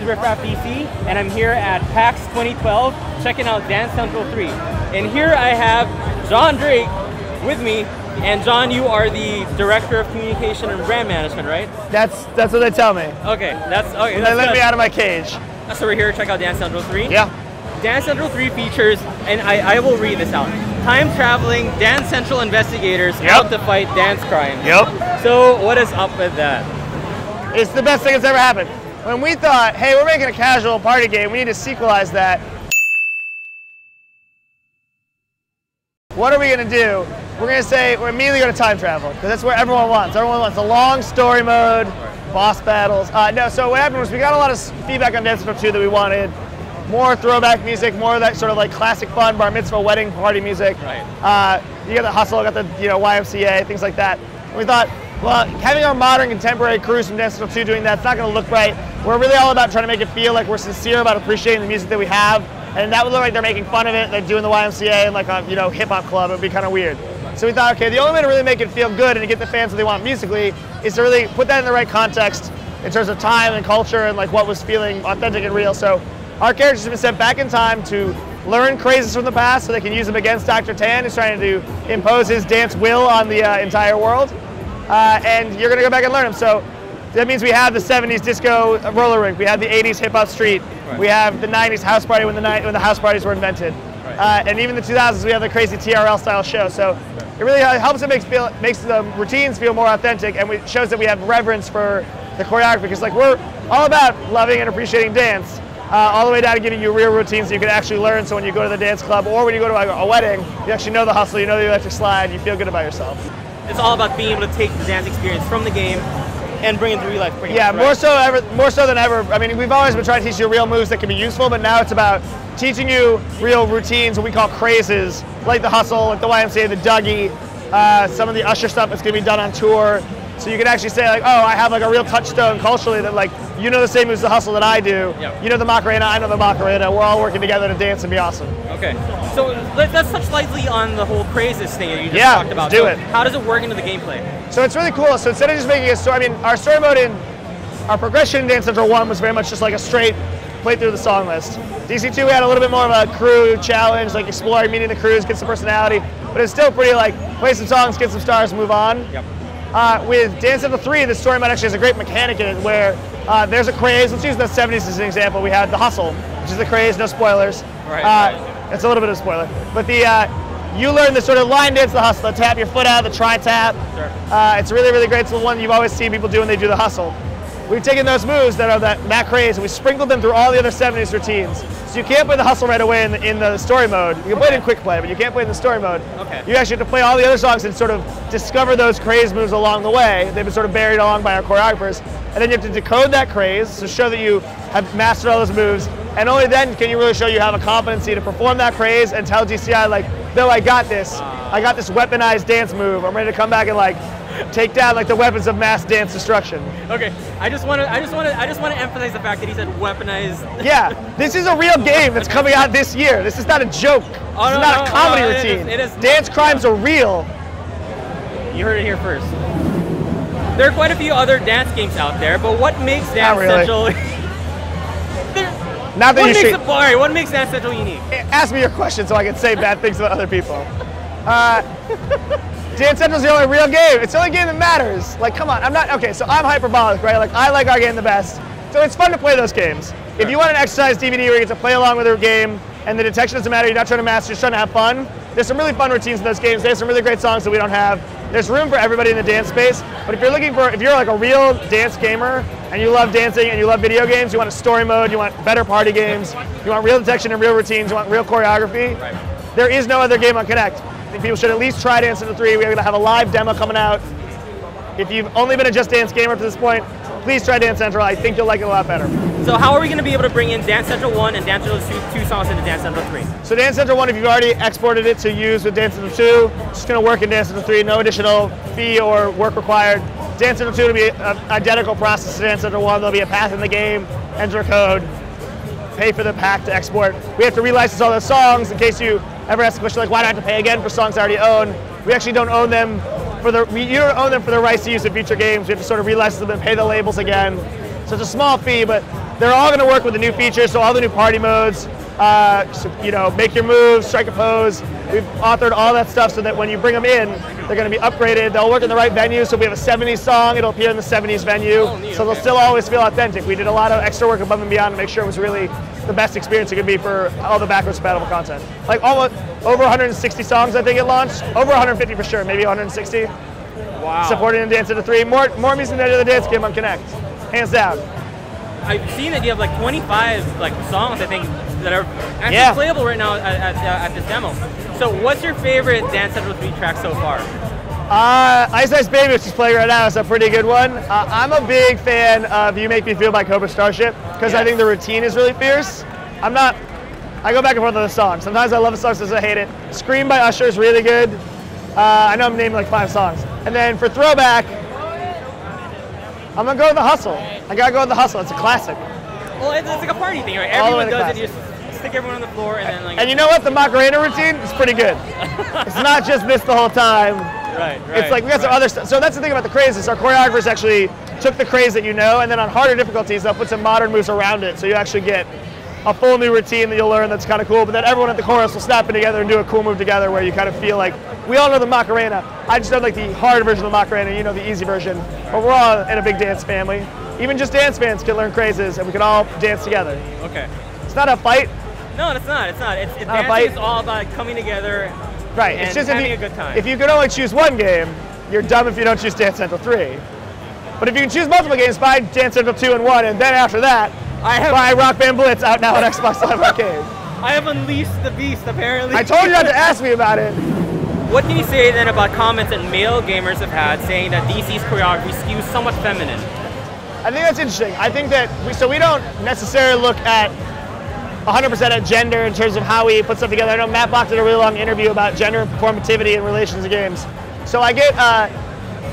RiffraffDC, and I'm here at PAX 2012 checking out Dance Central 3. And here I have John Drake with me. And John, you are the Director of Communication and Brand Management, right? That's what they tell me. Okay, that's okay. They let me out of my cage. So we're here to check out Dance Central 3? Yeah. Dance Central 3 features, and I will read this out, time-traveling Dance Central investigators out to fight dance crime. Yep. So what is up with that? It's the best thing that's ever happened. When we thought, hey, we're making a casual party game, we need to sequelize that. What are we going to do? We're going to say, we're immediately going to time travel, because that's what everyone wants. Everyone wants a long story mode, boss battles. No, so what happened was we got a lot of feedback on Dance Central 2 that we wanted. More throwback music, more of that sort of like classic fun bar mitzvah wedding party music. Right. You got the hustle, got the YMCA, things like that. And we thought, well, having our modern contemporary crews from Dance Central 2 doing that's not going to look right. We're really all about trying to make it feel like we're sincere about appreciating the music that we have, and that would look like they're making fun of it. They're doing the YMCA and like a hip hop club. It would be kind of weird. So we thought, okay, the only way to really make it feel good and to get the fans what they want musically is to really put that in the right context in terms of time and culture and like what was feeling authentic and real. So our characters have been sent back in time to learn crazes from the past so they can use them against Dr. Tan, who's trying to impose his dance will on the entire world. And you're going to go back and learn them. So that means we have the 70s disco roller rink, we have the 80s hip hop street, we have the 90s house party when the house parties were invented. And even the 2000s, we have the crazy TRL style show. So it really helps it makes the routines feel more authentic, and it shows that we have reverence for the choreography, because like we're all about loving and appreciating dance, all the way down to giving you real routines that you can actually learn. So when you go to the dance club or when you go to a wedding, you actually know the hustle, you know the electric slide, you feel good about yourself. It's all about being able to take the dance experience from the game and bring it to real life. Yeah, more so than ever. I mean, we've always been trying to teach you real moves that can be useful, but now it's about teaching you real routines, what we call crazes, like the hustle, like the YMCA, the Dougie, some of the Usher stuff that's going to be done on tour. So you can actually say like, oh, I have like a real touchstone culturally that like, you know the same moves the hustle that I do. Yep. You know the Macarena, I know the Macarena. We're all working together to dance and be awesome. Okay. So let's touch lightly on the whole crazes thing that you just talked about. Let's do it. How does it work into the gameplay? So it's really cool. So instead of just making a story, I mean, our story mode in our progression in Dance Central 1 was very much just like a straight play through the song list. DC2 we had a little bit more of a crew challenge, like exploring, meeting the crews, get some personality, but it's still pretty like play some songs, get some stars, move on. Yep. With Dance Central 3, the story mode actually has a great mechanic in it where there's a craze. Let's use the 70s as an example. We had the hustle, which is the craze, no spoilers. Right. It's a little bit of a spoiler. But you learn the sort of line dance, the hustle, the tap your foot out, the tri-tap. Sure. It's really, really great. It's the one you've always seen people do when they do the hustle. We've taken those moves that are that craze and we sprinkled them through all the other 70s routines. So you can't play the hustle right away in the story mode. You can play it in quick play, but you can't play it in the story mode. Okay. You actually have to play all the other songs and sort of discover those craze moves along the way. They've been sort of buried along by our choreographers. And then you have to decode that craze, so show that you have mastered all those moves. And only then can you really show you have a competency to perform that craze and tell DCI like, no, I got this. I got this weaponized dance move. I'm ready to come back and like take down like the weapons of mass dance destruction. Okay, I just want to emphasize the fact that he said weaponized. Yeah, this is a real game that's coming out this year. This is not a joke. This is not a comedy routine. It is dance crimes are real. You heard it here first. There are quite a few other dance games out there, but what makes Dance Central? Not that you should. What makes Dance Central unique? Ask me your question so I can say bad things about other people. Dance Central's the only real game. It's the only game that matters. Like, come on, okay, so I'm hyperbolic, right? Like, I like our game the best. So it's fun to play those games. Sure. If you want an exercise DVD where you get to play along with your game and the detection doesn't matter, you're not trying to master, you're just trying to have fun, there's some really fun routines in those games. There's some really great songs that we don't have. There's room for everybody in the dance space. But if you're like a real dance gamer and you love dancing and you love video games, you want a story mode, you want better party games, you want real detection and real routines, you want real choreography, there is no other game on Connect. I think people should at least try Dance Central 3. We're going to have a live demo coming out. If you've only been a Just Dance gamer to this point, please try Dance Central. I think you'll like it a lot better. So how are we going to be able to bring in Dance Central 1 and Dance Central 2 songs into Dance Central 3? So Dance Central 1, if you've already exported it to use with Dance Central 2, it's just going to work in Dance Central 3, no additional fee or work required. Dance Central 2 will be an identical process to Dance Central 1. There'll be a path in the game, enter a code, pay for the pack to export. We have to relicense all those songs in case you ever ask the question like, why do I have to pay again for songs I already own? We actually don't own them you don't own them for the rights to use in future games. We have to sort of relicense them and pay the labels again. So it's a small fee, but they're all going to work with the new features, so all the new party modes, make your moves, strike a pose. We've authored all that stuff so that when you bring them in, they're going to be upgraded. They'll work in the right venue, so if we have a 70s song, it'll appear in the 70s venue. So they'll still always feel authentic. We did a lot of extra work above and beyond to make sure it was really the best experience it could be for all the backwards compatible content. Like almost over 160 songs I think it launched, over 150 for sure, maybe 160. Wow. Supported in Dance Center 3, more music than any other dance game on Connect, hands down. I've seen that you have like 25 songs, I think, that are actually playable right now at this demo. So what's your favorite Dance Central 3 track so far? Ice Ice Baby, which is playing right now, is a pretty good one. I'm a big fan of You Make Me Feel by Cobra Starship, because I think the routine is really fierce. I go back and forth on the song. Sometimes I love a song, sometimes I hate it. Scream by Usher is really good. I know I'm naming like 5 songs. And then for throwback, I'm gonna go with The Hustle. I gotta go with The Hustle, it's a classic. Well, it's like a party thing, right? Everyone does it, you just stick everyone on the floor and then like... And you know what, the Macarena routine is pretty good. It's not just this the whole time. Right. It's like we got some other stuff. So that's the thing about the crazes. Our choreographers actually took the craze that you know, and then on harder difficulties, they'll put some modern moves around it. So you actually get a full new routine that you'll learn that's kind of cool. But then everyone at the chorus will snap it together and do a cool move together where you kind of feel like, we all know the Macarena. I just don't like the hard version of the Macarena, you know, the easy version. But we're all in a big dance family. Even just dance fans can learn crazes, and we can all dance together. Okay. It's not a fight. No, it's not. It's not. Dancing is all about coming together. Right, it's just having a good time. If you could only choose one game, you're dumb if you don't choose Dance Central 3. But if you can choose multiple games, buy Dance Central 2 and 1, and then after that, buy Rock Band Blitz out now on Xbox Live Arcade. I have unleashed the beast, apparently. I told you not to ask me about it. What can you say then about comments that male gamers have had saying that DC's choreography skews somewhat feminine? I think that's interesting. I think that we don't necessarily look at 100% at gender in terms of how we put stuff together. I know Matt Block did a really long interview about gender and performativity in relations to games. So I get,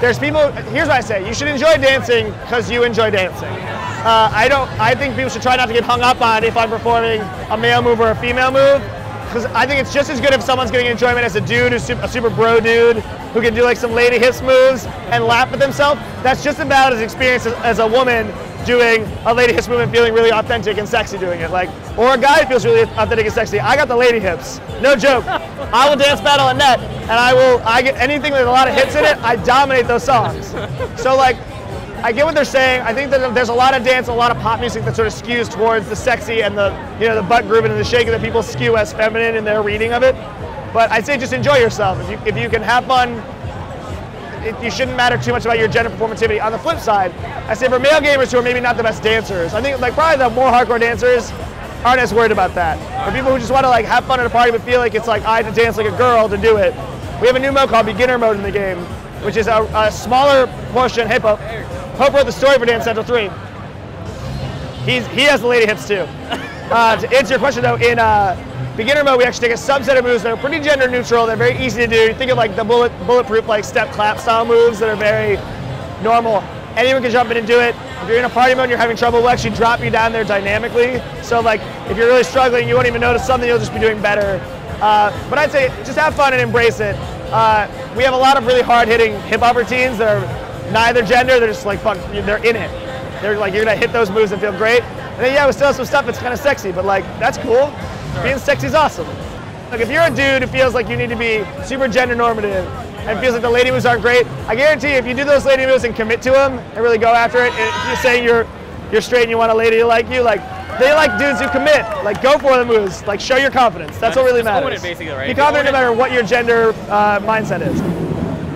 there's people, here's what I say, you should enjoy dancing because you enjoy dancing. I think people should try not to get hung up on if I'm performing a male move or a female move, because I think it's just as good if someone's getting enjoyment as a dude who's a super bro dude who can do like some lady hips moves and laugh at themselves. That's just about as experienced as a woman doing a lady hips move and feeling really authentic and sexy doing it, or a guy who feels really authentic and sexy. I got the lady hips, no joke. I will dance battle and net, and I get anything with a lot of hits in it. I dominate those songs. So I get what they're saying. I think that there's a lot of dance, a lot of pop music that sort of skews towards the sexy and the the butt grooving and the shaking that people skew as feminine in their reading of it. But I'd say just enjoy yourself. If you can have fun, you shouldn't matter too much about your gender performativity. On the flip side, I say for male gamers who are maybe not the best dancers, I think probably the more hardcore dancers aren't as worried about that. For people who just want to have fun at a party but feel like it's I have to dance like a girl to do it, we have a new mode called beginner mode in the game, which is a smaller portion. Hey, Pope. Pope wrote the story for Dance Central 3. He has the lady hips too. To answer your question though, in beginner mode, we actually take a subset of moves that are pretty gender neutral. They're very easy to do. You think of the bulletproof step clap style moves that are very normal. Anyone can jump in and do it. If you're in a party mode and you're having trouble, we'll actually drop you down there dynamically. So if you're really struggling, you won't even notice something, you'll just be doing better. But I'd say just have fun and embrace it. We have a lot of really hard-hitting hip-hop routines that are neither gender, they're just fun, they're in it. They're you're gonna hit those moves and feel great. And then we still have some stuff that's kind of sexy, but that's cool. Being sexy is awesome. If you're a dude who feels like you need to be super gender normative and feels like the lady moves aren't great, I guarantee you if you do those lady moves and commit to them and really go after it, and if you're saying you're straight and you want a lady to like you, they like dudes who commit. Go for the moves. Show your confidence. That's what really matters. Basically, right? Be confident no matter what your gender mindset is.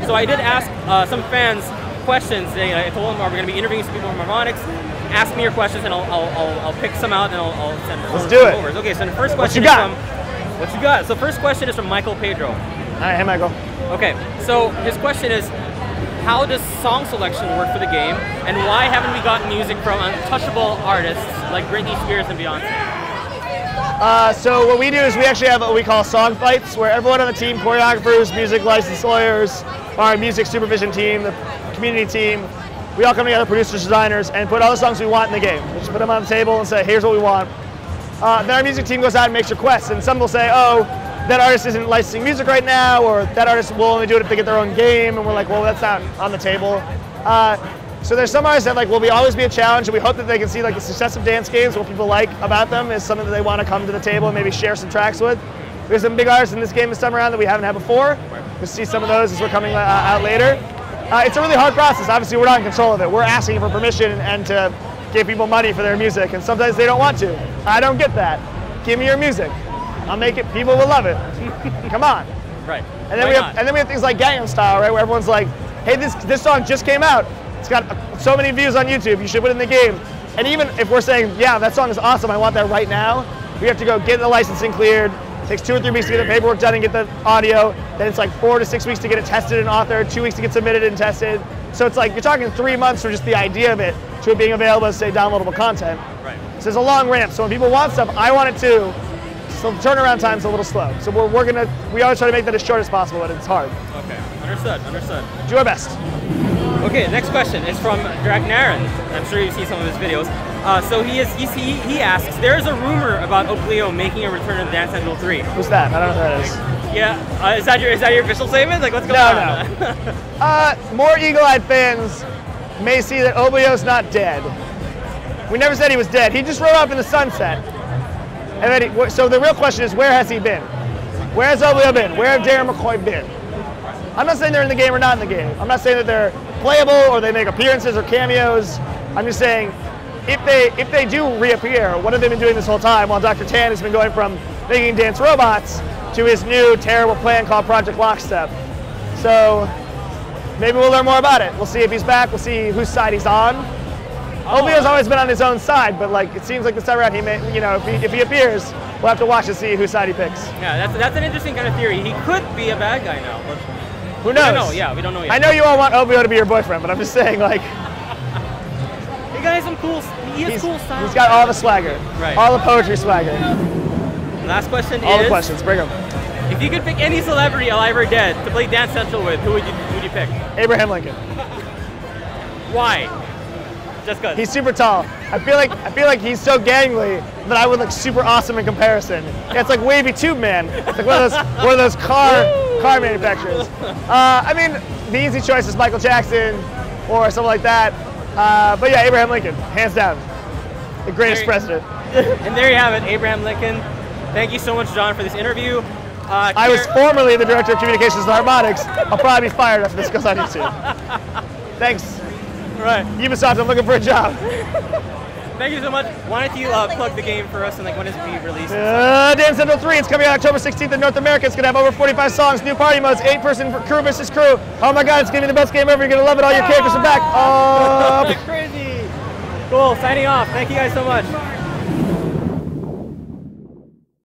So I did ask some fans questions. I told them we're going to be interviewing some people from Harmonix. Ask me your questions and I'll pick some out and I'll send them. Let's do it. Over. Okay, so the first question what you got? So first question is from Michael Pedro. Hi, hey Michael. Okay, so his question is, how does song selection work for the game, and why haven't we gotten music from untouchable artists like Britney Spears and Beyonce? So what we do is we actually have what we call song fights, where everyone on the team, choreographers, music license lawyers, our music supervision team, the community team, we all come together, producers, designers, and put all the songs we want in the game. We just put them on the table and say, here's what we want. Then our music team goes out and makes requests, and some will say, oh, that artist isn't licensing music right now, or that artist will only do it if they get their own game, and we're like, well, that's not on the table. So there's some artists that like will always be a challenge, and we hope that they can see like the success of dance games, what people like about them is something that they want to come to the table and maybe share some tracks with. There's some big artists in this game this time around that we haven't had before. We'll see some of those as we're coming out later. It's a really hard process. Obviously, we're not in control of it. We're asking for permission and to give people money for their music, and sometimes they don't want to. I don't get that. Give me your music. I'll make it. People will love it. Come on. Right. And then we have things like Gangnam Style, right, where everyone's like, hey, this song just came out. It's got so many views on YouTube. You should put it in the game. And even if we're saying, yeah, that song is awesome, I want that right now, we have to go get the licensing cleared. It takes 2 or 3 weeks to get the paperwork done and get the audio. Then it's like 4 to 6 weeks to get it tested and authored, 2 weeks to get submitted and tested. So it's like you're talking 3 months for just the idea of it to it being available as, say, downloadable content. Right. So there's a long ramp. So when people want stuff, I want it too. So the turnaround time's a little slow. So we always try to make that as short as possible, but it's hard. Okay, understood. Do our best. Okay, next question is from Dragnaran. I'm sure you've seen some of his videos. So he asks, there's a rumor about Oblio making a return to Dance Central 3. Who's that? I don't know who that is. Yeah, is that your official statement? Like, what's going on? No. More eagle-eyed fans may see that Oblio's not dead. We never said he was dead. He just rode off in the sunset. And then so the real question is, where has he been? Where has Oblio been? Where have Darren McCoy been? I'm not saying they're in the game or not in the game. I'm not saying that they're playable or they make appearances or cameos. I'm just saying, if they do reappear, what have they been doing this whole time while Dr. Tan has been going from making dance robots to his new terrible plan called Project Lockstep. So maybe we'll learn more about it. We'll see if he's back. We'll see whose side he's on. Oblio's always been on his own side, but like it seems like this time around, if he appears, we'll have to watch to see whose side he picks. Yeah, that's an interesting kind of theory. He could be a bad guy now. But who knows? We don't know yet. I know you all want Oblio to be your boyfriend, but I'm just saying, like, he got some cool. He has cool style. He's got all the swagger, right? All the poetry swagger. Last question all the questions, bring them. If you could pick any celebrity, alive or dead, to play Dance Central with, who would you pick? Abraham Lincoln. Why? Just because he's super tall. I feel like he's so gangly that I would look super awesome in comparison. It's like Wavy Tube Man. It's like one of those car manufacturers. I mean, the easy choice is Michael Jackson or something like that. But yeah, Abraham Lincoln, hands down, the greatest president. And there you have it, Abraham Lincoln. Thank you so much, John, for this interview. I was formerly the director of communications at Harmonix. I'll probably be fired after this goes on YouTube. Thanks. Right. Ubisoft, I'm looking for a job. Thank you so much. Why don't you plug the game for us and like when is it being released? Dance Central 3, it's coming out October 16th in North America. It's going to have over 45 songs, new party modes, 8-person crew versus crew. Oh my god, it's going to be the best game ever. You're going to love it. All your characters are back. Crazy. Cool, signing off. Thank you guys so much.